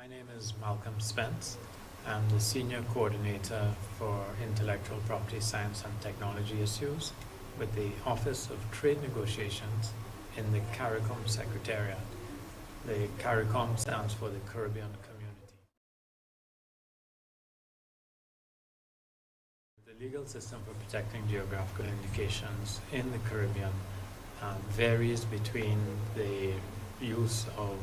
My name is Malcolm Spence. I'm the Senior Coordinator for Intellectual Property Science and Technology Issues with the Office of Trade Negotiations in the CARICOM Secretariat. The CARICOM stands for the Caribbean Community. The legal system for protecting geographical indications in the Caribbean varies between the use of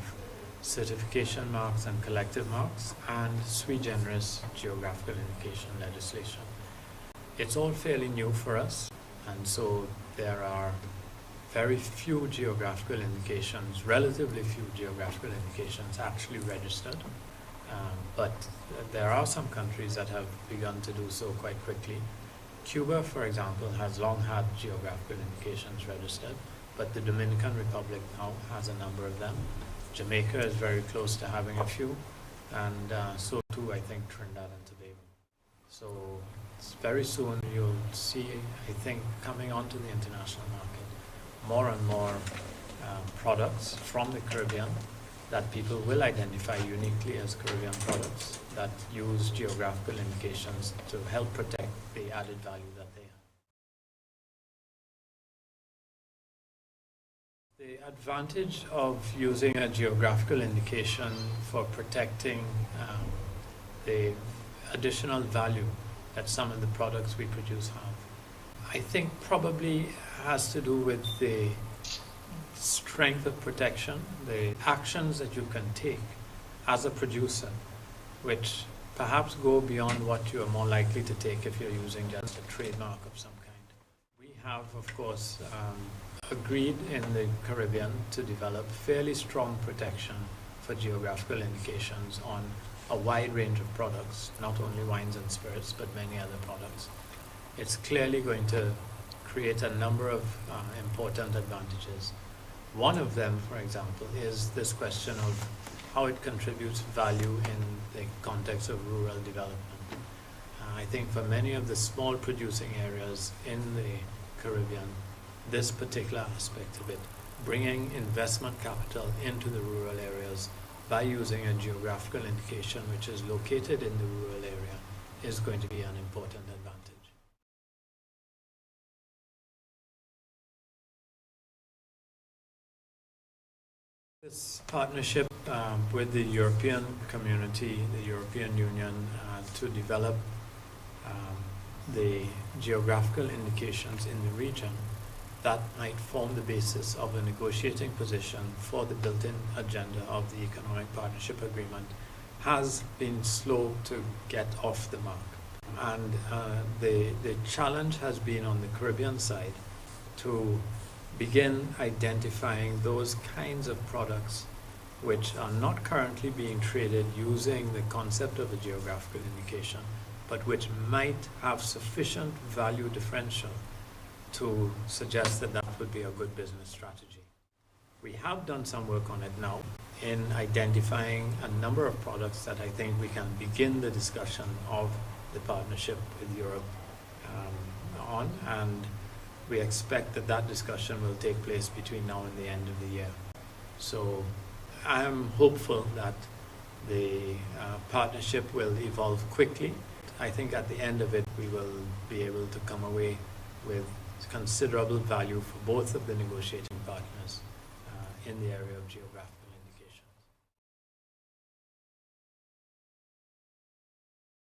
certification marks and collective marks and sui generis geographical indication legislation. It's all fairly new for us, and so there are very few geographical indications, relatively few geographical indications actually registered, but there are some countries that have begun to do so quite quickly. Cuba, for example, has long had geographical indications registered, but the Dominican Republic now has a number of them. Jamaica is very close to having a few, and so too I think Trinidad and Tobago. So very soon you'll see, I think, coming onto the international market, more and more products from the Caribbean that people will identify uniquely as Caribbean products that use geographical indications to help protect the added value that they have. The advantage of using a geographical indication for protecting the additional value that some of the products we produce have, I think probably has to do with the strength of protection, the actions that you can take as a producer, which perhaps go beyond what you are more likely to take if you're using just a trademark of some kind. We have, of course, agreed in the Caribbean to develop fairly strong protection for geographical indications on a wide range of products, not only wines and spirits, but many other products. It's clearly going to create a number of important advantages. One of them, for example, is this question of how it contributes value in the context of rural development. I think for many of the small producing areas in the Caribbean, this particular aspect of it, bringing investment capital into the rural areas by using a geographical indication which is located in the rural area, is going to be an important advantage. This partnership with the European community, the European Union, to develop the geographical indications in the region that might form the basis of a negotiating position for the built-in agenda of the Economic Partnership Agreement has been slow to get off the mark. And the challenge has been on the Caribbean side to begin identifying those kinds of products which are not currently being traded using the concept of a geographical indication, but which might have sufficient value differential to suggest that that would be a good business strategy. We have done some work on it now in identifying a number of products that I think we can begin the discussion of the partnership with Europe on, and we expect that that discussion will take place between now and the end of the year. So I am hopeful that the partnership will evolve quickly. I think at the end of it we will be able to come away with considerable value for both of the negotiating partners in the area of geography.